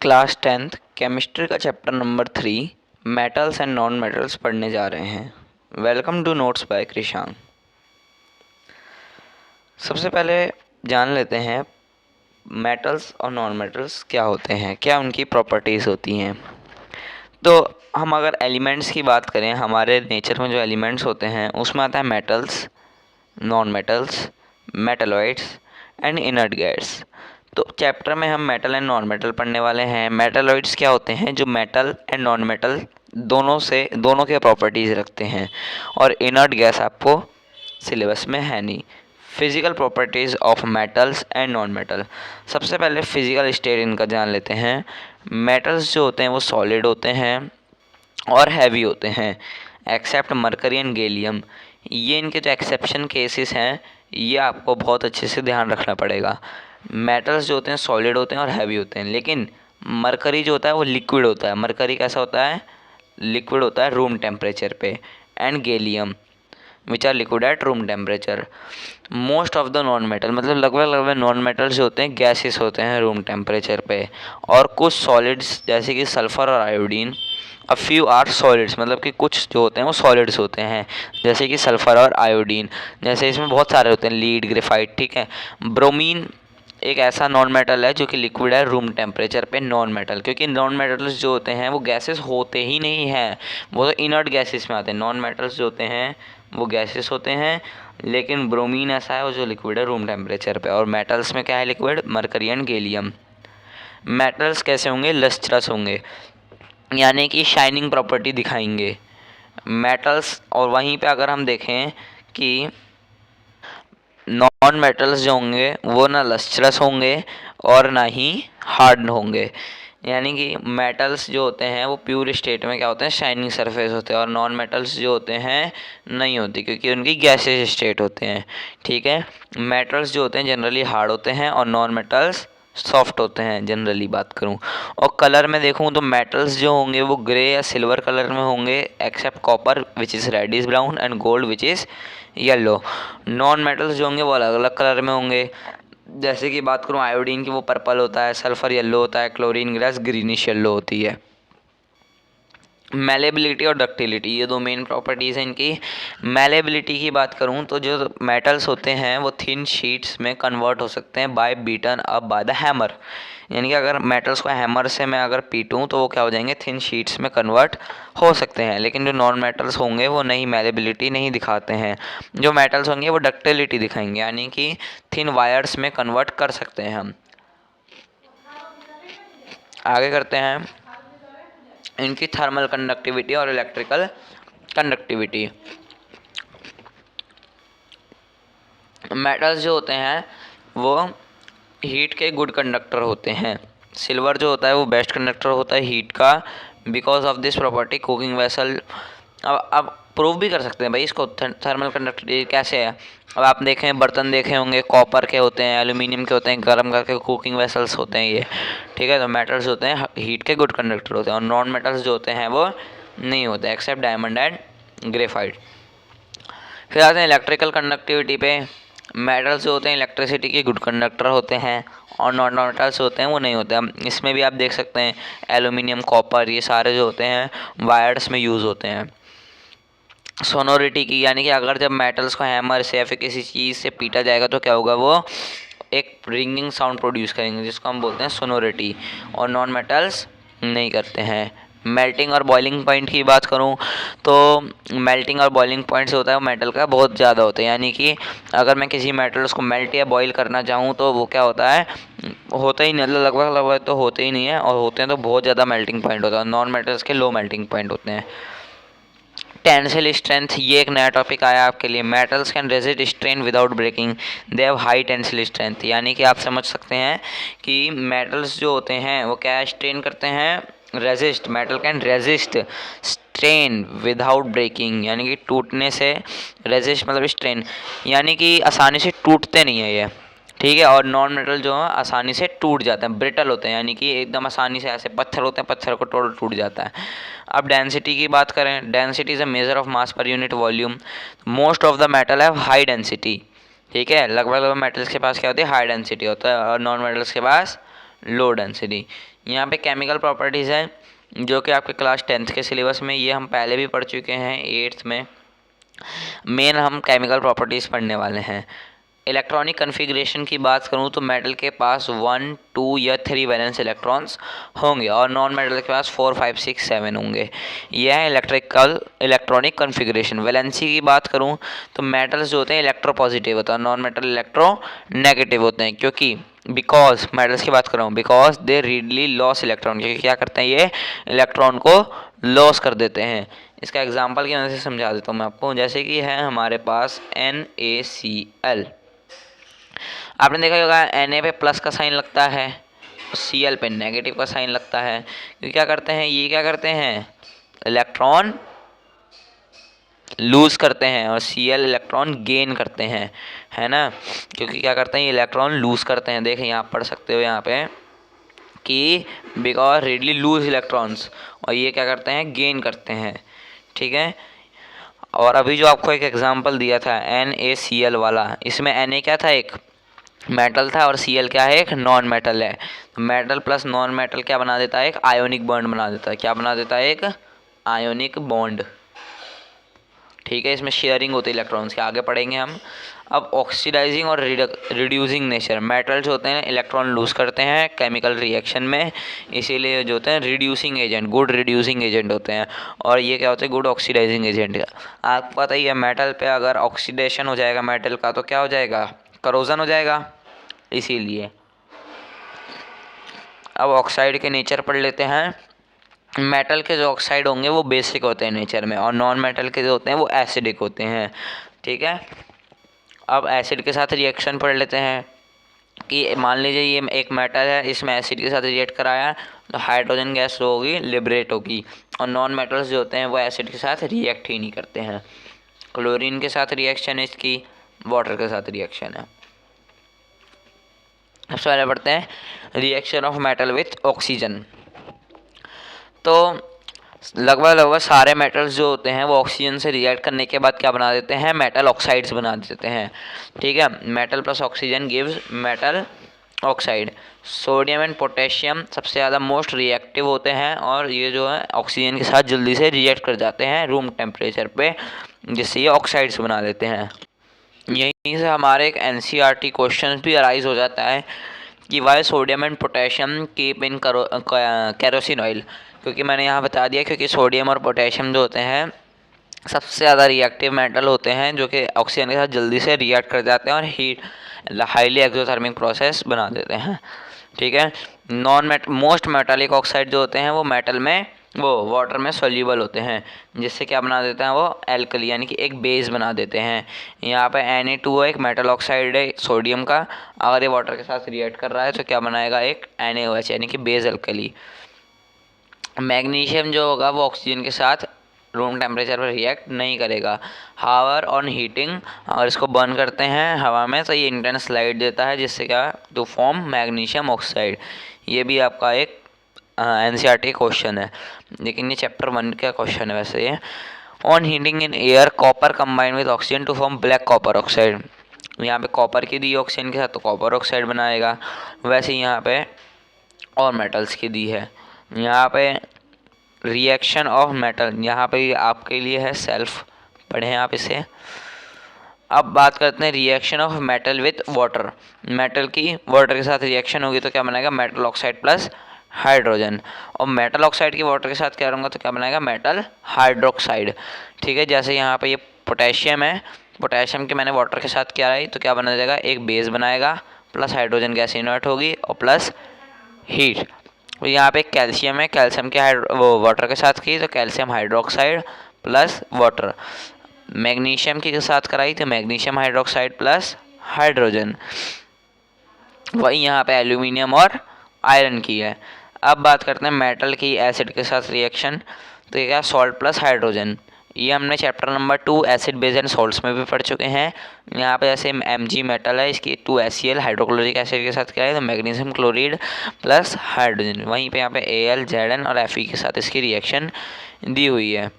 Class 10th chemistry का chapter number 3 metals and non metals पढ़ने जा रहे हैं। Welcome to notes by Krishang. सबसे पहले जान लेते हैं मेटल्स और नॉन मेटल्स क्या होते हैं, क्या उनकी प्रॉपर्टीज़ होती हैं। तो हम अगर एलिमेंट्स की बात करें, हमारे नेचर में जो एलिमेंट्स होते हैं उसमें आता है metals, non metals, metalloids and inert gas. तो चैप्टर में हम मेटल एंड नॉन मेटल पढ़ने वाले हैं। मेटलॉइड्स क्या होते हैं? जो मेटल एंड नॉन मेटल दोनों के प्रॉपर्टीज़ रखते हैं। और इनर्ट गैस आपको सिलेबस में है नहीं। Physical properties of metals and non metal. सबसे पहले फिजिकल स्टेट इनका जान लेते हैं। मेटल्स जो होते हैं वो सॉलिड होते हैं और हैवी होते हैं, एक्सेप्ट मरकरी एंड गैलियम। ये इनके जो एक्सेप्शन केसेस हैं, ये आपको बहुत अच्छे से ध्यान रखना पड़ेगा। मेटल्स जो होते हैं सॉलिड होते हैं और हैवी होते हैं, लेकिन मरकरी जो होता है वो लिक्विड होता है। मरकरी कैसा होता है? लिक्विड होता है रूम टेम्परेचर पे। And gallium which are liquid at room temperature. Most of the non metal, मतलब लगभग लगभग नॉन मेटल्स जो होते हैं गैसेस होते हैं रूम टेम्परेचर पे। और कुछ सॉलिड्स जैसे कि सल्फ़र और iodine, a few are solids, मतलब कि कुछ जो होते हैं वो सॉलिड्स होते हैं, जैसे कि सल्फ़र और आयोडीन। जैसे इसमें बहुत सारे होते हैं, लीड, ग्रेफाइट, ठीक है। ब्रोमीन एक ऐसा नॉन मेटल है जो कि लिक्विड है रूम टेम्परेचर पे। नॉन मेटल, क्योंकि नॉन मेटल्स जो होते हैं वो गैसेस होते ही नहीं हैं, वो तो इनर्ट गैसेस में आते हैं। नॉन मेटल्स जो होते हैं वो गैसेस होते हैं, लेकिन ब्रोमीन ऐसा है वो जो लिक्विड है रूम टेम्परेचर पे। और मेटल्स में क्या है liquid? Mercury and gallium. Metals कैसे होंगे? लस्ट्रस होंगे, यानी कि शाइनिंग प्रॉपर्टी दिखाएंगे मेटल्स। और वहीं पे अगर हम देखें कि नॉन मेटल्स जो होंगे वो ना लस्ट्रस होंगे और ना ही हार्ड होंगे। यानी कि मेटल्स जो होते हैं वो प्योर स्टेट में क्या होते हैं? शाइनिंग सरफेस होते हैं। और नॉन मेटल्स जो होते हैं नहीं होती, क्योंकि उनकी गैसेस स्टेट होते हैं, ठीक है। मेटल्स जो होते हैं जनरली हार्ड होते हैं और नॉन मेटल्स सॉफ्ट होते हैं, जनरली बात करूं। और कलर में देखूं तो मेटल्स जो होंगे वो ग्रे या सिल्वर कलर में होंगे, except copper which is reddish brown and gold which is yellow. Non metals जो होंगे वो अलग अलग कलर में होंगे। जैसे कि बात करूँ आयोडीन की, वो पर्पल होता है, सल्फ़र येलो होता है, क्लोरीन गैस ग्रीनिश येलो होती है। मेलेबिलिटी और डक्टिलिटी, ये दो मेन प्रॉपर्टीज़ हैं इनकी। मेलेबिलिटी की बात करूँ तो जो मेटल्स होते हैं वो थिन शीट्स में कन्वर्ट हो सकते हैं by beaten up by the hammer. यानी कि अगर मेटल्स को हैमर से मैं अगर पीटूँ तो वो क्या हो जाएंगे? थिन शीट्स में कन्वर्ट हो सकते हैं। लेकिन जो नॉन मेटल्स होंगे वो नहीं, मेलेबिलिटी नहीं दिखाते हैं। जो मेटल्स होंगे वो डक्टिलिटी दिखाएंगे, यानी कि थिन वायर्स में कन्वर्ट कर सकते हैं हम। आगे करते हैं इनकी थर्मल कंडक्टिविटी और इलेक्ट्रिकल कंडक्टिविटी। मेटल्स जो होते हैं वो हीट के गुड कंडक्टर होते हैं। सिल्वर जो होता है वो बेस्ट कंडक्टर होता है हीट का, because of this property cooking vessel. अब प्रूव भी कर सकते हैं भाई इसको, थर्मल कंडक्टिविटी कैसे है। अब आप देखें, बर्तन देखे होंगे, कॉपर के होते हैं, एल्यूमिनियम के होते हैं, गर्म करके कुकिंग वेसल्स होते हैं ये, ठीक है। तो मेटल्स होते हैं हीट के गुड कंडक्टर होते हैं। और नॉन मेटल्स जो होते हैं वो नहीं होते, एक्सेप्ट डायमंड एंड ग्रेफाइट। फिर आते हैं इलेक्ट्रिकल कंडक्टिविटी पे। मेटल्स जो होते हैं इलेक्ट्रिसिटी के गुड कंडक्टर होते हैं, और नॉन मेटल्स होते हैं वो नहीं होते हैं। इसमें भी आप देख सकते हैं एल्यूमिनियम, कॉपर, ये सारे जो होते हैं वायर्स में यूज़ होते हैं। सोनोरिटी की, यानी कि अगर जब मेटल्स को हैमर से या फिर किसी चीज़ से पीटा जाएगा तो क्या होगा? वो एक रिंगिंग साउंड प्रोड्यूस करेंगे, जिसको हम बोलते हैं सोनोरिटी। और नॉन मेटल्स नहीं करते हैं। मेल्टिंग और बॉइलिंग पॉइंट की बात करूं तो मेल्टिंग और बॉइलिंग पॉइंट्स होता है वो मेटल का बहुत ज़्यादा होता है। यानी कि अगर मैं किसी मेटल्स को मेल्ट या बॉईल करना चाहूँ तो वो क्या होता है? होता ही नहीं, लगभग लगभग तो होते ही नहीं है, और होते हैं तो बहुत ज़्यादा मेल्टिंग पॉइंट होता है। नॉन मेटल्स के लो मेल्टिंग पॉइंट होते हैं। टेंसिल स्ट्रेंथ, ये एक नया टॉपिक आया आपके लिए। Metals can resist strain without breaking, they have high tensile strength. यानी कि आप समझ सकते हैं कि मेटल्स जो होते हैं वो क्या स्ट्रेन करते हैं? Resist, metal can resist strain without breaking, यानी कि टूटने से। रेजिस्ट मतलब स्ट्रेन, यानी कि आसानी से टूटते नहीं है ये, ठीक है। और नॉन मेटल जो है आसानी से टूट जाते हैं, ब्रिटल होते हैं, यानी कि एकदम आसानी से, ऐसे पत्थर होते हैं, पत्थर को तोड़ टूट जाता है। अब डेंसिटी की बात करें, density is a measure of mass per unit volume. Most of the metal have high density, ठीक है। लगभग लगभग मेटल्स के पास क्या होती है? हाई डेंसिटी होता है, और नॉन मेटल्स के पास लो डेंसिटी। यहाँ पे केमिकल प्रॉपर्टीज़ है जो कि आपके क्लास 10th के सिलेबस में, ये हम पहले भी पढ़ चुके हैं 8th में। मेन हम केमिकल प्रॉपर्टीज़ पढ़ने वाले हैं। इलेक्ट्रॉनिक कन्फिग्रेशन की बात करूं तो मेटल के पास 1, 2 या 3 वैलेंस इलेक्ट्रॉन्स होंगे और नॉन मेटल के पास 4, 5, 6, 7 होंगे। यह है इलेक्ट्रॉनिक कन्फिग्रेशन। वैलेंसी की बात करूं तो मेटल्स जो होते हैं इलेक्ट्रो पॉजिटिव होता है, नॉन मेटल इलेक्ट्रो नेगेटिव होते हैं, क्योंकि बिकॉज मेटल्स की बात कर रहा हूँ, because they readily loss electron, क्योंकि क्या करते हैं ये इलेक्ट्रॉन को लॉस कर देते हैं। इसका एग्जाम्पल की मदद से समझा देता हूँ मैं आपको। जैसे कि है हमारे पास NaCl, आपने देखा होगा Na पे प्लस का साइन लगता है, Cl पे नेगेटिव का साइन लगता है, क्योंकि क्या करते हैं ये, क्या करते हैं इलेक्ट्रॉन लूज़ करते हैं और Cl इलेक्ट्रॉन गेन करते हैं, है ना, क्योंकि क्या करते हैं ये इलेक्ट्रॉन लूज़ करते हैं। देखें यहाँ पढ़ सकते हो यहाँ पे कि बिकॉज रेडली लूज इलेक्ट्रॉन्स, और ये क्या करते हैं गेन करते हैं, ठीक है। और अभी जो आपको एक एग्जांपल दिया था NaCl वाला, इसमें Na क्या था, एक मेटल था, और Cl क्या है, एक नॉन मेटल है। तो मेटल प्लस नॉन मेटल क्या बना देता है, एक आयोनिक बॉन्ड बना देता है। क्या बना देता है, एक आयोनिक बॉन्ड, ठीक है। इसमें शेयरिंग होती है इलेक्ट्रॉन्स के, आगे पढ़ेंगे हम। अब ऑक्सीडाइजिंग और रिड्यूसिंग नेचर, मेटल्स होते हैं इलेक्ट्रॉन लूज करते हैं केमिकल रिएक्शन में, इसीलिए जो होते हैं reducing agent, good reducing agent होते हैं। और ये क्या होते हैं, गुड ऑक्सीडाइजिंग एजेंट। आपको पता ही है मेटल पे अगर ऑक्सीडेशन हो जाएगा मेटल का तो क्या हो जाएगा, करोजन हो जाएगा, इसीलिए। अब ऑक्साइड के नेचर पढ़ लेते हैं। मेटल के जो ऑक्साइड होंगे वो बेसिक होते हैं नेचर में, और नॉन मेटल के जो होते हैं वो एसिडिक होते हैं, ठीक है। अब एसिड के साथ रिएक्शन पढ़ लेते हैं कि मान लीजिए ये एक मेटल है, इसमें एसिड के साथ रिएक्ट कराया तो हाइड्रोजन गैस जो होगी लिबरेट होगी, और नॉन मेटल्स जो होते हैं वो एसिड के साथ रिएक्ट ही नहीं करते हैं। क्लोरीन के साथ रिएक्शन है इसकी, वाटर के साथ रिएक्शन है। सबसे पहले पढ़ते हैं reaction of metal with oxygen. तो लगभग सारे मेटल्स जो होते हैं वो ऑक्सीजन से रिएक्ट करने के बाद क्या बना देते हैं, मेटल ऑक्साइड्स बना देते हैं, ठीक है। Metal plus oxygen gives metal oxide. Sodium and potassium सबसे ज़्यादा मोस्ट रिएक्टिव होते हैं, और ये जो है ऑक्सीजन के साथ जल्दी से रिएक्ट कर जाते हैं रूम टेम्परेचर पे, जिससे ये ऑक्साइड्स बना देते हैं। यहीं से हमारे एक NCERT क्वेश्चन भी अराइज हो जाता है कि why sodium and potassium keep in kerosene oil, क्योंकि मैंने यहाँ बता दिया क्योंकि सोडियम और पोटेशियम जो होते हैं सबसे ज़्यादा रिएक्टिव मेटल होते हैं, जो कि ऑक्सीजन के साथ जल्दी से रिएक्ट कर जाते हैं और हीट हाईली एक्सोथर्मिक प्रोसेस बना देते हैं, ठीक है। मोस्ट मेटालिक ऑक्साइड जो होते हैं वो मेटल में वो वाटर में सोल्यूबल होते हैं, जिससे क्या बना देते हैं वो एल्कली यानी कि एक बेस बना देते हैं। यहाँ पे Na2 एक मेटल ऑक्साइड है सोडियम का, अगर ये वाटर के साथ रिएक्ट कर रहा है तो क्या बनाएगा, एक NaOH यानी कि बेस एल्कली। मैग्नीशियम जो होगा वो ऑक्सीजन के साथ रूम टेम्परेचर पर रिएक्ट नहीं करेगा। हावर ऑन हीटिंग, अगर इसको बर्न करते हैं हवा में तो ये इंटेंस लाइट देता है, जिससे क्या टू फॉर्म मैग्नीशियम ऑक्साइड। ये भी आपका एक NCERT क्वेश्चन है, लेकिन ये चैप्टर 1 का क्वेश्चन है वैसे ये। On heating in air copper combine with oxygen to form black copper oxide. यहाँ पे कॉपर की दी ऑक्सीजन के साथ तो कॉपर ऑक्साइड बनाएगा, वैसे यहाँ पे और मेटल्स की दी है। यहाँ पे रिएक्शन ऑफ मेटल, यहाँ पे आपके लिए है सेल्फ, पढ़ें आप इसे। अब बात करते हैं reaction of metal with water. Metal की वाटर के साथ रिएक्शन होगी तो क्या बनाएगा, मेटल ऑक्साइड प्लस हाइड्रोजन। और मेटल ऑक्साइड की वाटर के साथ क्या करूँगा तो क्या बनाएगा, मेटल हाइड्रोक्साइड, ठीक है। जैसे यहाँ पे ये पोटेशियम है, पोटेशियम के मैंने वाटर के साथ क्या आई तो क्या बना जाएगा, एक बेस बनाएगा, प्लस हाइड्रोजन गैस इनर्ट होगी और प्लस हीट। तो यहाँ पे कैल्शियम है, कैल्शियम के वो वाटर के साथ की तो calcium hydroxide plus water. Magnesium के साथ कराई तो मैग्नीशियम हाइड्रोक्साइड प्लस हाइड्रोजन। वही यहाँ पे एल्यूमिनियम और आयरन की है। अब बात करते हैं मेटल की एसिड के साथ रिएक्शन, तो ये क्या, सॉल्ट प्लस हाइड्रोजन। ये हमने chapter number 2 acid base and salts में भी पढ़ चुके हैं। यहाँ पे जैसे Mg मेटल है, इसकी 2HCl हाइड्रोक्लोरिक एसिड के साथ क्या है तो मैग्नीशियम क्लोराइड प्लस हाइड्रोजन। वहीं पे यहाँ पे Al, Zn और Fe के साथ इसकी रिएक्शन दी हुई है,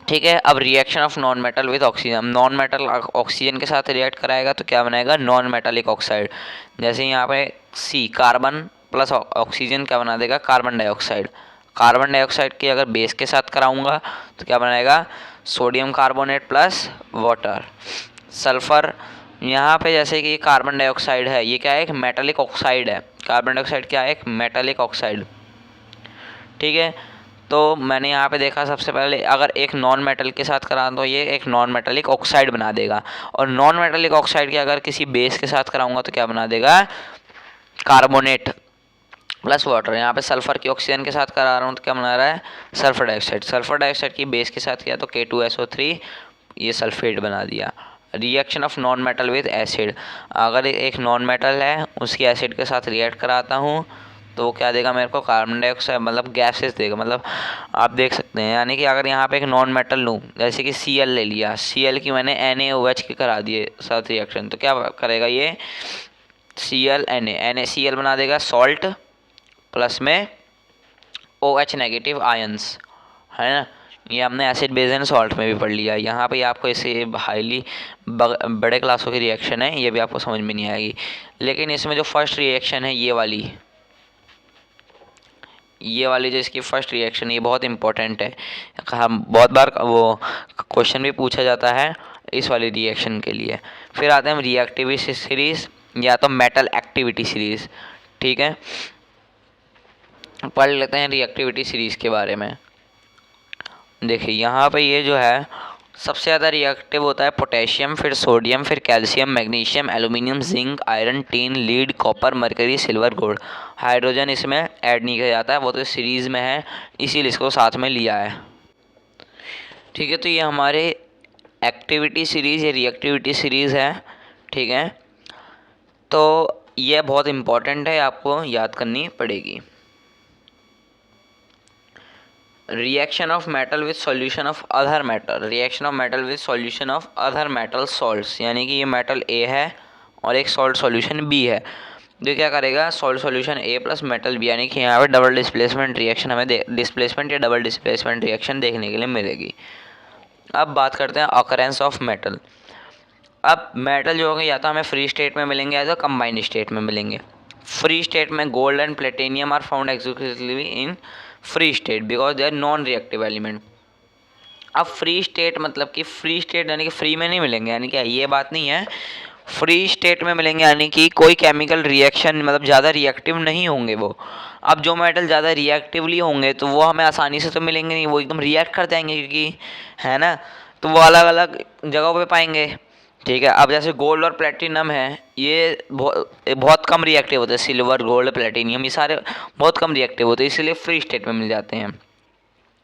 ठीक है। अब reaction of non metal with oxygen, non metal oxygen के साथ रिएक्ट कराएगा तो क्या बनाएगा, नॉन मेटालिक ऑक्साइड। जैसे यहाँ पे सी कार्बन प्लस ऑक्सीजन क्या बना देगा, कार्बन डाइऑक्साइड। कार्बन डाइऑक्साइड की अगर बेस के साथ कराऊंगा तो क्या बनाएगा, sodium carbonate plus water. Sulphur, यहाँ पे जैसे कि कार्बन डाइऑक्साइड है, ये क्या है, एक मेटालिक ऑक्साइड है। कार्बन डाइऑक्साइड क्या है, एक मेटालिक ऑक्साइड। ठीक है, तो मैंने यहाँ पे देखा सबसे पहले अगर एक नॉन मेटल के साथ कराऊँ तो ये एक नॉन मेटालिक ऑक्साइड बना देगा, और नॉन मेटालिक ऑक्साइड की अगर किसी बेस के साथ कराऊंगा तो क्या बना देगा, कार्बोनेट प्लस वाटर। यहाँ पे सल्फर की ऑक्सीजन के साथ करा रहा हूँ तो क्या बना रहा है, सल्फर डाइऑक्साइड। सल्फर डाइऑक्साइड की बेस के साथ किया तो K2SO3, ये सल्फेट बना दिया। Reaction of non metal with acid, अगर एक नॉन मेटल है उसकी एसिड के साथ रिएक्ट कराता हूँ तो वो क्या देगा मेरे को, कार्बन डाइऑक्साइड मतलब गैसेस देगा। मतलब आप देख सकते हैं, यानी कि अगर यहाँ पे एक नॉन मेटल लूँ जैसे कि Cl ले लिया, Cl की मैंने NaOH की करा दिए साथ रिएक्शन, तो क्या करेगा ये Cl NaCl बना देगा सॉल्ट प्लस में OH नेगेटिव आयंस, है ना। ये हमने एसिड बेस एंड सॉल्ट में भी पढ़ लिया। यहाँ पे आपको इसे हाईली बड़े क्लासों की रिएक्शन है, ये भी आपको समझ में नहीं आएगी। लेकिन इसमें जो फर्स्ट रिएक्शन है ये वाली जो इसकी फर्स्ट रिएक्शन, ये बहुत इंपॉर्टेंट है। हम बहुत बार वो क्वेश्चन भी पूछा जाता है इस वाली रिएक्शन के लिए। फिर आते हैं हम रिएक्टिविटी सीरीज़ या तो मेटल एक्टिविटी सीरीज़। ठीक है, पढ़ लेते हैं रिएक्टिविटी सीरीज़ के बारे में। देखिए यहाँ पे ये जो है सबसे ज़्यादा रिएक्टिव होता है पोटेशियम, फिर सोडियम, फिर calcium, magnesium, aluminium, zinc, iron, tin, lead, copper, mercury, silver, gold. Hydrogen इसमें ऐड नहीं किया जाता है, वो तो सीरीज़ में है इसीलिए इसको साथ में लिया है। ठीक है, तो ये हमारे एक्टिविटी सीरीज़ या रिएक्टिविटी सीरीज़ है। ठीक है, तो ये बहुत इम्पॉर्टेंट है, आपको याद करनी पड़ेगी। Reaction of metal with solution of other metal, reaction of metal with solution of other metal salts, यानी कि ये मेटल ए है और एक सॉल्ट सॉल्यूशन बी है, जो क्या करेगा सॉल्ट सॉल्यूशन ए प्लस मेटल बी, यानी कि यहाँ पे डबल डिस्प्लेसमेंट रिएक्शन हमें डिस्प्लेसमेंट या डबल डिस्प्लेसमेंट रिएक्शन देखने के लिए मिलेगी। अब बात करते हैं ऑकरेंस ऑफ मेटल। अब मेटल जो होंगे या तो हमें फ्री स्टेट में मिलेंगे या तो कंबाइंड स्टेट में मिलेंगे। फ्री स्टेट में gold and platinum are found exclusively in free state because they are non reactive element. अब फ्री स्टेट मतलब कि फ्री स्टेट यानी कि फ्री में नहीं मिलेंगे, यानी कि ये बात नहीं है, फ्री स्टेट में मिलेंगे यानी कि कोई केमिकल रिएक्शन मतलब ज़्यादा रिएक्टिव नहीं होंगे वो। अब जो मेटल ज़्यादा रिएक्टिवली होंगे तो वो हमें आसानी से तो मिलेंगे नहीं, वो एकदम रिएक्ट कर जाएंगे क्योंकि है ना, तो वो अलग अलग जगहों पे पाएंगे। ठीक है, अब जैसे गोल्ड और प्लेटिनम है ये बहुत कम रिएक्टिव होते हैं, सिल्वर, गोल्ड, प्लेटिनियम ये सारे बहुत कम रिएक्टिव होते हैं, इसलिए फ्री स्टेट में मिल जाते हैं।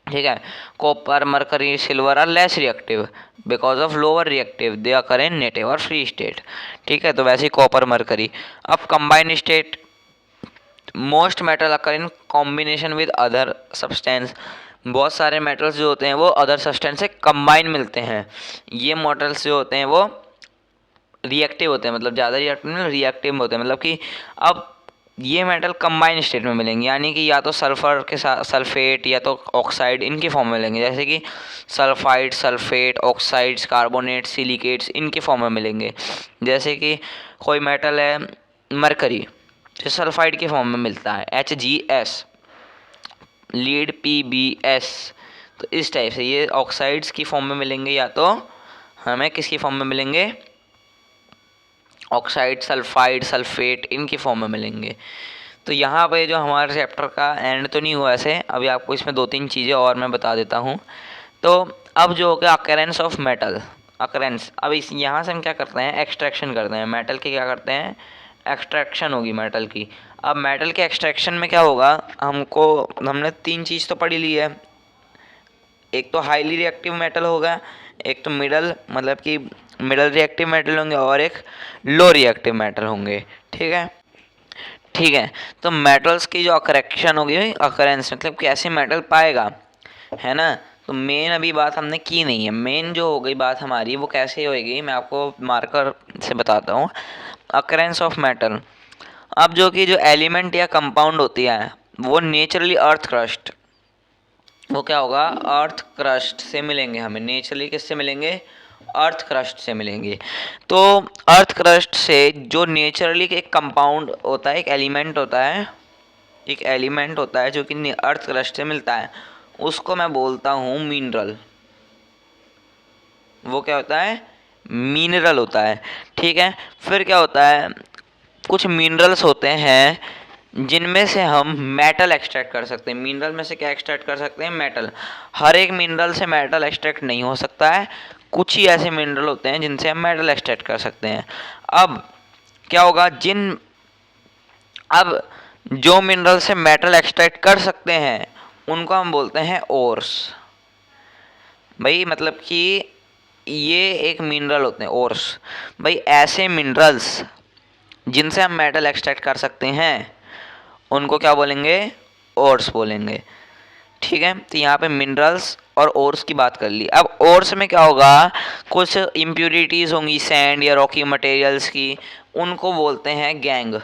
ठीक है, copper, mercury, silver are less reactive because of lower reactive they occur in native और फ्री स्टेट। ठीक है, तो वैसे ही कॉपर, मरकरी। अब combined state, most metal occur in combination with other substance, बहुत सारे मेटल्स जो होते हैं वो अदर सब्सटेंस से कंबाइन मिलते हैं। ये मेटल्स जो होते हैं वो रिएक्टिव होते हैं, मतलब ज़्यादा रिएक्टिव होते हैं, मतलब कि अब ये मेटल कंबाइन स्टेट में मिलेंगे, यानी कि या तो सल्फ़र के साथ सल्फेट या तो ऑक्साइड इनके फॉर्म में मिलेंगे, जैसे कि sulphide, sulphate, oxides, carbonate, silicates इनके फॉर्म में मिलेंगे। जैसे कि कोई मेटल है मरकरी जो सल्फाइड के फॉर्म में मिलता है HgS, लीड PbS, तो इस टाइप से ये ऑक्साइड्स की फॉर्म में मिलेंगे या तो हमें किसकी फॉर्म में मिलेंगे, ऑक्साइड, सल्फाइड, सल्फेट इनकी फॉर्म में मिलेंगे। तो यहाँ पे जो हमारे चैप्टर का एंड तो नहीं हुआ ऐसे, अभी आपको इसमें 2-3 चीज़ें और मैं बता देता हूँ। तो अब जो हो गया अकरेंस ऑफ मेटल, अकरेंस, अब इस यहाँ से हम क्या करते हैं, एक्सट्रैक्शन करते हैं मेटल की, क्या करते हैं एक्सट्रैक्शन होगी मेटल की। अब मेटल के एक्सट्रैक्शन में क्या होगा, हमने 3 चीज़ तो पढ़ी ली है, एक तो हाईली रिएक्टिव मेटल होगा, एक तो मिडल मतलब कि मिडल रिएक्टिव मेटल होंगे और एक लो रिएक्टिव मेटल होंगे। ठीक है, तो मेटल्स की जो अकरेक्शन होगी, अकरेंस मतलब कैसे मेटल पाएगा, है ना। तो मेन अभी बात हमने की नहीं है, मेन जो हो गई बात हमारी वो कैसे होएगी मैं आपको मार्कर से बताता हूँ। अकरेंस ऑफ मेटल, अब जो कि जो एलिमेंट या कंपाउंड होती है वो नेचुरली अर्थ क्रस्ट, वो क्या होगा अर्थ क्रस्ट से मिलेंगे हमें, नेचुरली किससे मिलेंगे, अर्थ क्रस्ट से मिलेंगे। तो अर्थ क्रस्ट से जो नेचुरली एक कंपाउंड होता है, एक एलिमेंट होता है, एक एलिमेंट होता है जो कि अर्थ क्रस्ट से मिलता है, उसको मैं बोलता हूँ मिनरल। वो क्या होता है? मिनरल होता है। ठीक है। फिर क्या होता है, कुछ मिनरल्स होते हैं जिनमें से हम मेटल एक्सट्रैक्ट कर सकते हैं। मिनरल में से क्या एक्सट्रैक्ट कर सकते हैं? मेटल। हर एक मिनरल से मेटल एक्सट्रैक्ट नहीं हो सकता है, कुछ ही ऐसे मिनरल होते हैं जिनसे हम मेटल एक्सट्रैक्ट कर सकते हैं। अब क्या होगा, अब जो मिनरल से मेटल एक्सट्रैक्ट कर सकते हैं उनको हम बोलते हैं ओर्स। भाई मतलब कि ये एक मिनरल होते हैं ओर्स। भाई ऐसे मिनरल्स जिनसे हम मेटल एक्सट्रैक्ट कर सकते हैं उनको क्या बोलेंगे? ओर्स बोलेंगे। ठीक है। तो यहाँ पे मिनरल्स और ओर्स की बात कर ली। अब ओर्स में क्या होगा, कुछ इम्प्यूरिटीज होंगी सैंड या रॉकी मटेरियल्स की, उनको बोलते हैं गैंग।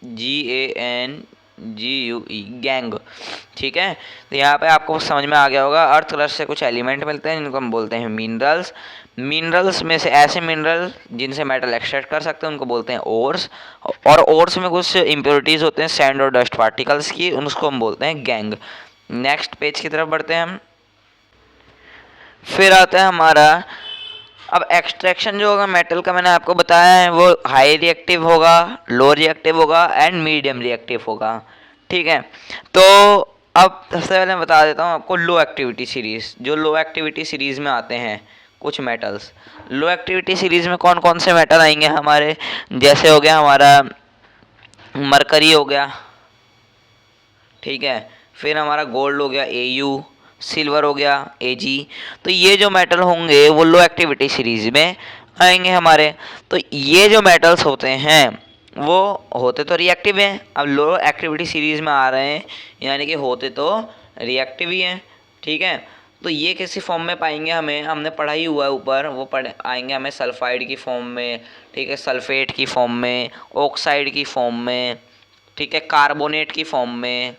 GANGUE, gang. ठीक है। तो यहाँ पे आपको समझ में आ गया होगा, अर्थ क्रस्ट से कुछ एलिमेंट मिलते हैं जिनको हम बोलते हैं मिनरल्स। मिनरल्स में से ऐसे मिनरल जिनसे मेटल एक्सट्रैक्ट कर सकते हैं उनको बोलते हैं ओर्स। और ओर्स में कुछ इम्प्योरिटीज होते हैं सैंड और डस्ट पार्टिकल्स की, उनको हम बोलते हैं गैंग। नेक्स्ट पेज की तरफ बढ़ते हैं हम। फिर आता है हमारा, अब एक्सट्रैक्शन जो होगा मेटल का, मैंने आपको बताया है, वो हाई रिएक्टिव होगा, लो रिएक्टिव होगा एंड मीडियम रिएक्टिव होगा। ठीक है। तो अब सबसे पहले मैं बता देता हूँ आपको लो एक्टिविटी सीरीज़। जो लो एक्टिविटी सीरीज़ में आते हैं कुछ मेटल्स, लो एक्टिविटी सीरीज़ में कौन कौन से मेटल आएंगे हमारे, जैसे हो गया हमारा मरकरी हो गया। ठीक है। फिर हमारा गोल्ड हो गया AU, सिल्वर हो गया AG। तो ये जो मेटल होंगे वो लो एक्टिविटी सीरीज में आएंगे हमारे। तो ये जो मेटल्स होते हैं वो होते तो रिएक्टिव हैं, अब लो एक्टिविटी सीरीज में आ रहे हैं, यानी कि होते तो रिएक्टिव ही हैं। ठीक है। तो ये किसी फॉर्म में पाएंगे, हमें हमने पढ़ा ही हुआ है ऊपर, वो पढ़े आएंगे हमें सल्फाइड की फॉर्म में, ठीक है, सल्फेट की फॉर्म में, ऑक्साइड की फॉर्म में, ठीक है, कार्बोनेट की फॉर्म में।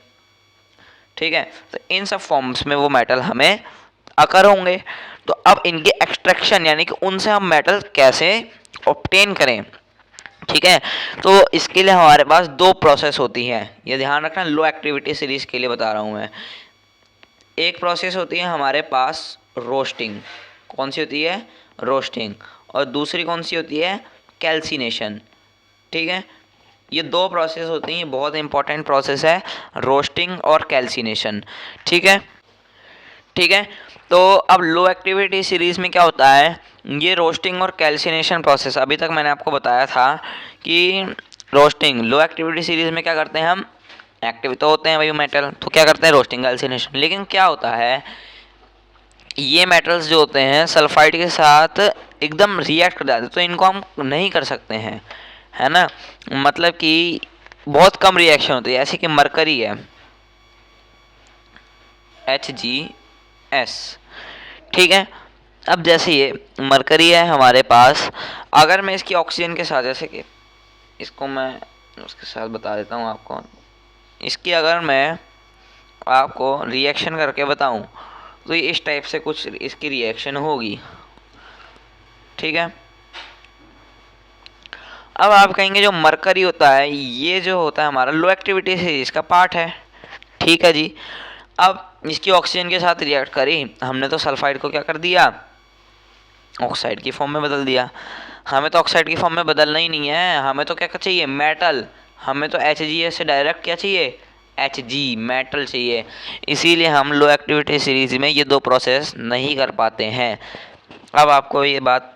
ठीक है। तो इन सब फॉर्म्स में वो मेटल हमें अकर होंगे। तो अब इनके एक्सट्रैक्शन यानी कि उनसे हम मेटल कैसे ऑब्टेन करें, ठीक है, तो इसके लिए हमारे पास दो प्रोसेस होती है। ये ध्यान रखना, लो एक्टिविटी सीरीज के लिए बता रहा हूँ मैं। एक प्रोसेस होती है हमारे पास रोस्टिंग। कौन सी होती है? रोस्टिंग। और दूसरी कौन सी होती है? कैल्सिनेशन। ठीक है। ये दो प्रोसेस होती हैं, बहुत इंपॉर्टेंट प्रोसेस है, रोस्टिंग और कैल्सिनेशन। ठीक है। ठीक है। तो अब लो एक्टिविटी सीरीज़ में क्या होता है, ये रोस्टिंग और कैल्सिनेशन प्रोसेस, अभी तक मैंने आपको बताया था कि रोस्टिंग लो एक्टिविटी सीरीज़ में क्या करते हैं हम, एक्टिव तो होते हैं भाई मेटल, तो क्या करते हैं रोस्टिंग कैल्सिनेशन। लेकिन क्या होता है, ये मेटल्स जो होते हैं सल्फाइड के साथ एकदम रिएक्ट कर जाते हैं, तो इनको हम नहीं कर सकते हैं, है ना। मतलब कि बहुत कम रिएक्शन होती है, ऐसे कि मरकरी है HgS। ठीक है। अब जैसे ये मरकरी है हमारे पास, अगर मैं इसकी ऑक्सीजन के साथ, जैसे कि इसको मैं उसके साथ बता देता हूँ आपको, इसकी अगर मैं आपको रिएक्शन करके बताऊँ तो ये इस टाइप से कुछ इसकी रिएक्शन होगी। ठीक है। अब आप कहेंगे जो मरकरी होता है ये जो होता है हमारा लो एक्टिविटी से इसका पार्ट है। ठीक है जी। अब इसकी ऑक्सीजन के साथ रिएक्ट करी हमने, तो सल्फाइड को क्या कर दिया, ऑक्साइड की फॉर्म में बदल दिया। हमें तो ऑक्साइड की फॉर्म में बदलना ही नहीं है, हमें तो क्या चाहिए, मेटल। हमें तो HgS से डायरेक्ट क्या चाहिए, Hg मेटल चाहिए। इसीलिए हम लो एक्टिविटी सीरीज में ये दो प्रोसेस नहीं कर पाते हैं। अब आपको ये बात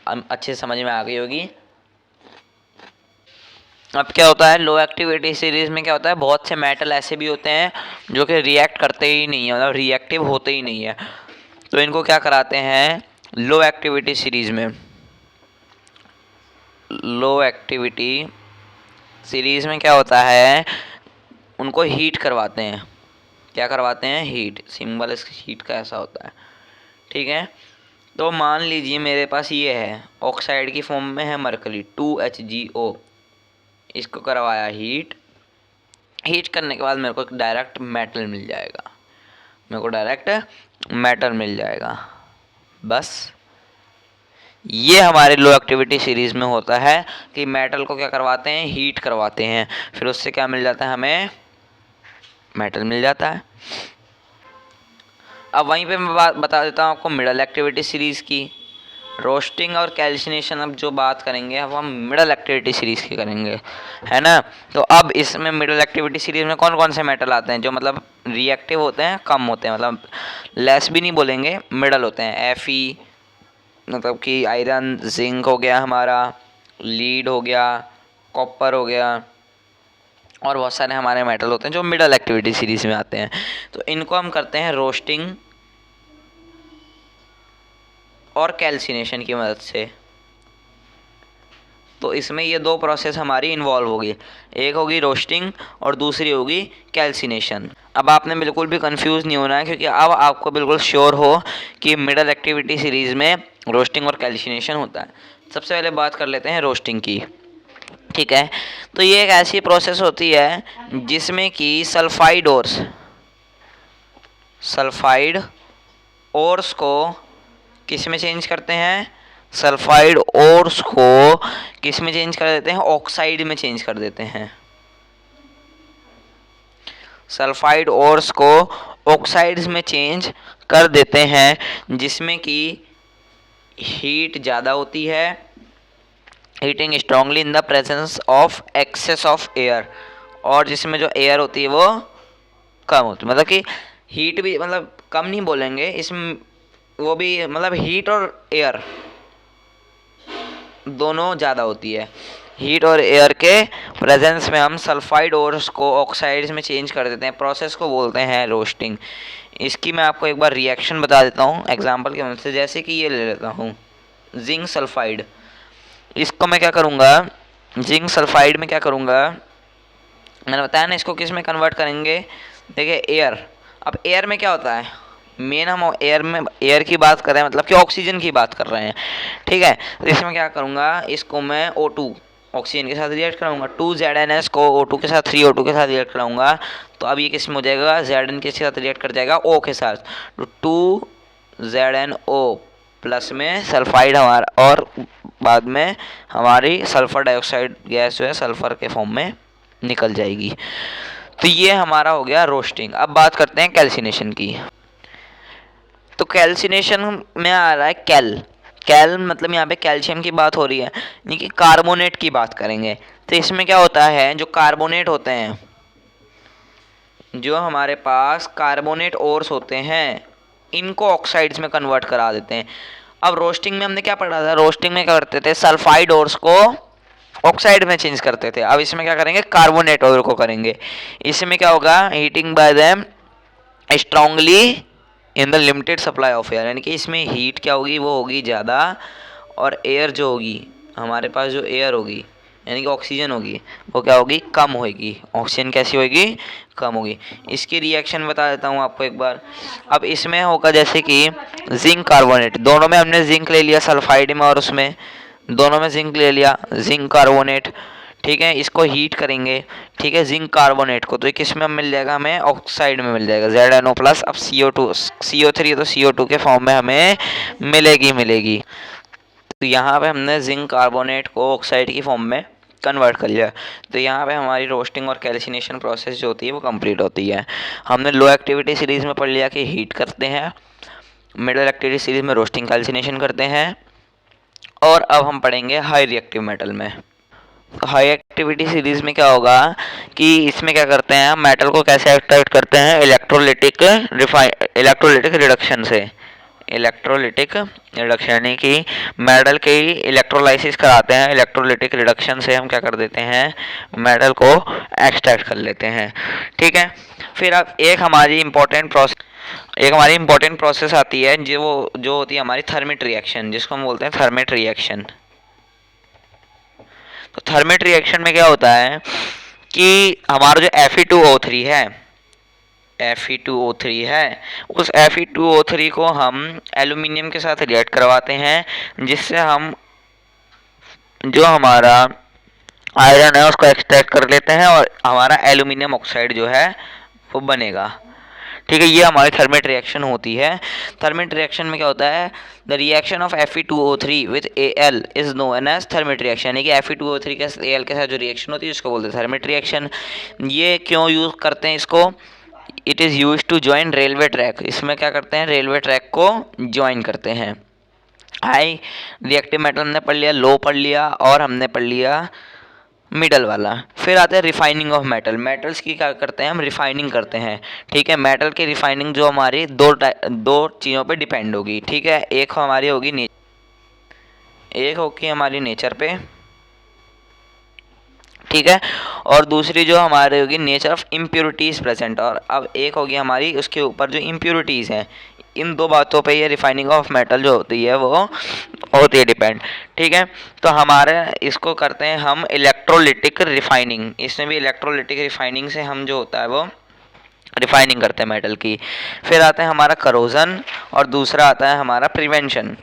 अच्छे समझ में आ गई होगी। अब क्या होता है, लो एक्टिविटी सीरीज में क्या होता है, बहुत से मेटल ऐसे भी होते हैं जो कि रिएक्ट करते ही नहीं है, मतलब रिएक्टिव होते ही नहीं है, तो इनको क्या कराते हैं लो एक्टिविटी सीरीज में। लो एक्टिविटी सीरीज में क्या होता है, उनको हीट करवाते हैं। क्या करवाते हैं, हीट। सिंबल इस हीट का ऐसा होता है। ठीक है। तो मान लीजिए मेरे पास ये है, ऑक्साइड की फॉर्म में है मरकरी 2HgO, इसको करवाया हीट। हीट करने के बाद मेरे को डायरेक्ट मेटल मिल जाएगा, मेरे को डायरेक्ट मेटल मिल जाएगा। बस ये हमारे लो एक्टिविटी सीरीज में होता है कि मेटल को क्या करवाते हैं, हीट करवाते हैं, फिर उससे क्या मिल जाता है, हमें मेटल मिल जाता है। अब वहीं पे मैं बता देता हूँ आपको मिडल एक्टिविटी सीरीज़ की। रोस्टिंग और कैल्सिनेशन अब जो बात करेंगे अब हम मिडल एक्टिविटी सीरीज़ की करेंगे, है ना। तो अब इसमें मिडल एक्टिविटी सीरीज़ में कौन कौन से मेटल आते हैं जो मतलब रिएक्टिव होते हैं, कम होते हैं, मतलब लेस भी नहीं बोलेंगे, मिडल होते हैं। Fe मतलब कि आयरन, जिंक हो गया हमारा, लीड हो गया, कॉपर हो गया, और बहुत सारे हमारे मेटल होते हैं जो मिडल एक्टिविटी सीरीज में आते हैं। तो इनको हम करते हैं रोस्टिंग और कैल्सिनेशन की मदद से। तो इसमें ये दो प्रोसेस हमारी इन्वॉल्व होगी, एक होगी रोस्टिंग और दूसरी होगी कैल्सिनेशन। अब आपने बिल्कुल भी कंफ्यूज नहीं होना है, क्योंकि अब आपको बिल्कुल श्योर हो कि मिडल एक्टिविटी सीरीज़ में रोस्टिंग और कैल्सिनेशन होता है। सबसे पहले बात कर लेते हैं रोस्टिंग की, ठीक है। तो ये एक ऐसी प्रोसेस होती है जिसमें कि सल्फाइड ओर्स को किस में चेंज करते हैं, सल्फाइड ओर्स को किस में चेंज कर देते हैं, ऑक्साइड में चेंज कर देते हैं। सल्फाइड ओर्स को ऑक्साइड्स में चेंज कर देते हैं जिसमें कि हीट ज़्यादा होती है, heating strongly in the presence of excess of air, और जिसमें जो एयर होती है वो कम होती है। मतलब कि हीट भी मतलब कम नहीं बोलेंगे इसमें, वो भी मतलब हीट और एयर दोनों ज़्यादा होती है। हीट और एयर के प्रेजेंस में हम सल्फाइड ओर्स को ऑक्साइड्स में चेंज कर देते हैं, प्रोसेस को बोलते हैं रोस्टिंग। इसकी मैं आपको एक बार रिएक्शन बता देता हूँ एग्जांपल की मदद से। जैसे कि ये ले लेता हूँ जिंक सल्फाइड, इसको मैं क्या करूँगा, जिंक सल्फाइड में क्या करूँगा, मैंने बताया ना इसको किस में कन्वर्ट करेंगे। देखिए एयर, अब एयर में क्या होता है, मेन हम एयर की बात कर रहे हैं, मतलब कि ऑक्सीजन की बात कर रहे हैं, ठीक है। तो इसमें क्या करूँगा, इसको मैं O2 ऑक्सीजन के साथ रिएक्ट कराऊंगा, 2ZnS को O2 के साथ 3O2 के साथ रिएक्ट कराऊंगा। तो अब ये किस में हो जाएगा, Zn के साथ रिएक्ट कर जाएगा O के साथ, तो 2ZnO प्लस में सल्फाइड हमारा, और बाद में हमारी सल्फर डाइऑक्साइड गैस जो है सल्फर के फॉर्म में निकल जाएगी। तो ये हमारा हो गया रोस्टिंग। अब बात करते हैं कैल्सिनेशन की। तो कैल्सिनेशन में आ रहा है कैल मतलब यहाँ पे कैल्शियम की बात हो रही है, यानी कि कार्बोनेट की बात करेंगे। तो इसमें क्या होता है, जो कार्बोनेट होते हैं, जो हमारे पास कार्बोनेट ओर्स होते हैं, इनको ऑक्साइड्स में कन्वर्ट करा देते हैं। अब रोस्टिंग में हमने क्या पढ़ा था, रोस्टिंग में क्या करते थे, सल्फाइड ओर्स को ऑक्साइड में चेंज करते थे। अब इसमें क्या करेंगे, कार्बोनेट ओर को करेंगे। इसमें क्या होगा, heating bye them strongly in the limited supply of air, यानी कि इसमें हीट क्या होगी, वो होगी ज़्यादा, और एयर जो होगी हमारे पास, जो एयर होगी यानी कि ऑक्सीजन होगी, वो क्या होगी, कम होगी। ऑक्सीजन कैसी होगी, कम होगी। इसकी रिएक्शन बता देता हूँ आपको एक बार। अब इसमें होगा जैसे कि जिंक कार्बोनेट, दोनों में हमने जिंक ले लिया, सल्फाइड में और उसमें दोनों में जिंक ले लिया, जिंक कार्बोनेट, ठीक है। इसको हीट करेंगे, ठीक है, जिंक कार्बोनेट को, तो ये किस में मिल जाएगा, हमें ऑक्साइड में मिल जाएगा, ZnO प्लस। अब CO3 तो CO2 के फॉर्म में हमें मिलेगी। तो यहाँ पे हमने जिंक कार्बोनेट को ऑक्साइड की फॉर्म में कन्वर्ट कर लिया। तो यहाँ पे हमारी रोस्टिंग और कैल्सिनेशन प्रोसेस जो होती है वो कंप्लीट होती है। हमने लो एक्टिविटी सीरीज़ में पढ़ लिया कि हीट करते हैं, मिडिल एक्टिविटी सीरीज़ में रोस्टिंग कैल्सिनेशन करते हैं, और अब हम पढ़ेंगे हाई रिएक्टिव मेटल में। तो हाई एक्टिविटी सीरीज़ में क्या होगा कि इसमें क्या करते हैं, मेटल को कैसे एक्सट्रैक्ट करते हैं, इलेक्ट्रोलिटिक रिडक्शन से। इलेक्ट्रोलिटिक रिडक्शन यानी कि मेटल की इलेक्ट्रोलाइसिस कराते हैं, इलेक्ट्रोलिटिक रिडक्शन से हम क्या कर देते हैं, मेटल को एक्सट्रैक्ट कर लेते हैं, ठीक है। फिर अब एक हमारी इंपॉर्टेंट प्रोसेस आती है जो होती है हमारी थर्मिट रिएक्शन, जिसको हम बोलते हैं थर्मिट रिएक्शन। तो थर्मिट रिएक्शन में क्या होता है कि हमारा जो Fe2O3 है, उस Fe2O3 को हम एल्यूमिनियम के साथ रिएक्ट करवाते हैं, जिससे हम जो हमारा आयरन है उसको एक्सट्रैक्ट कर लेते हैं, और हमारा एल्यूमिनियम ऑक्साइड जो है वो बनेगा, ठीक है, ये हमारी थर्मेट रिएक्शन होती है। थर्मेट रिएक्शन में क्या होता है, the reaction of Fe2O3 with Al is known as thermite reaction, यानी कि Fe2O3 के Al के साथ जो रिएक्शन होती है उसको बोलते हैं थर्मेट रिएक्शन। ये क्यों यूज़ करते हैं इसको, it is use to join railway track, इसमें क्या करते हैं, रेलवे ट्रैक को ज्वाइन करते हैं। हाई रिएक्टिव मेटल हमने पढ़ लिया, लो पढ़ लिया, और हमने पढ़ लिया मिडल वाला। फिर आते हैं रिफाइनिंग ऑफ मेटल। मेटल्स की क्या करते हैं, हम रिफाइनिंग करते हैं। ठीक है, मेटल की रिफाइनिंग जो हमारी दो चीज़ों पे डिपेंड होगी। ठीक है, एक हमारी होगी हमारी नेचर पे, ठीक है, और दूसरी जो हमारी होगी नेचर ऑफ इम्प्योरिटीज़ प्रेजेंट, और अब एक होगी हमारी उसके ऊपर जो इम्प्योरिटीज़ हैं। इन दो बातों पे ये रिफाइनिंग ऑफ मेटल जो होती है वो होती है डिपेंड। ठीक है, तो हमारे इसको करते हैं हम इलेक्ट्रोलिटिक रिफाइनिंग, इसमें भी इलेक्ट्रोलिटिक रिफाइनिंग से हम जो होता है वो रिफाइनिंग करते हैं मेटल की। फिर आता है हमारा करोजन, और दूसरा आता है हमारा प्रिवेंशन।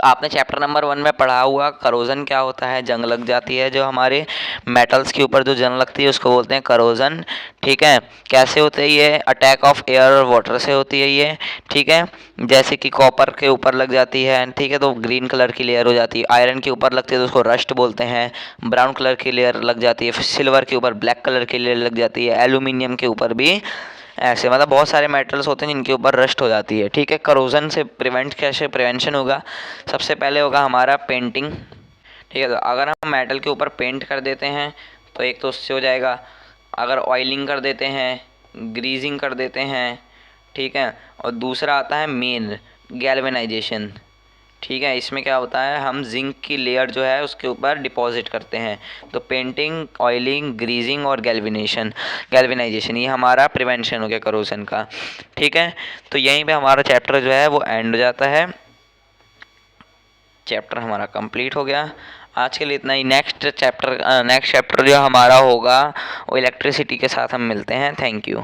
आपने चैप्टर नंबर 1 में पढ़ा हुआ करोजन क्या होता है, जंग लग जाती है जो हमारे मेटल्स के ऊपर जो जंग लगती है उसको बोलते हैं करोजन। ठीक है, कैसे होते हैं ये, अटैक ऑफ एयर और वाटर से होती है ये। ठीक है, जैसे कि कॉपर के ऊपर लग जाती है, ठीक है, तो ग्रीन कलर की लेयर हो जाती है। आयरन के ऊपर लगती है तो उसको रस्ट बोलते हैं, ब्राउन कलर की लेयर लग जाती है। फिर सिल्वर के ऊपर ब्लैक कलर की लेयर लग जाती है। एल्यूमिनियम के ऊपर भी ऐसे, मतलब बहुत सारे मेटल्स होते हैं जिनके ऊपर रस्ट हो जाती है। ठीक है, करोजन से प्रिवेंट कैसे प्रिवेंशन होगा, सबसे पहले होगा हमारा पेंटिंग। ठीक है, तो अगर हम मेटल के ऊपर पेंट कर देते हैं तो एक तो उससे हो जाएगा, अगर ऑयलिंग कर देते हैं, ग्रीजिंग कर देते हैं, ठीक है, और दूसरा आता है मेन गैल्वेनाइजेशन। ठीक है, इसमें क्या होता है, हम जिंक की लेयर जो है उसके ऊपर डिपॉजिट करते हैं। तो पेंटिंग, ऑयलिंग, ग्रीजिंग और गैल्वेनाइजेशन ये हमारा प्रिवेंशन हो गया करोजन का। ठीक है, तो यहीं पे हमारा चैप्टर जो है वो एंड हो जाता है, चैप्टर हमारा कंप्लीट हो गया। आज के लिए इतना ही। नेक्स्ट चैप्टर जो हमारा होगा वो इलेक्ट्रिसिटी के साथ हम मिलते हैं। Thank you.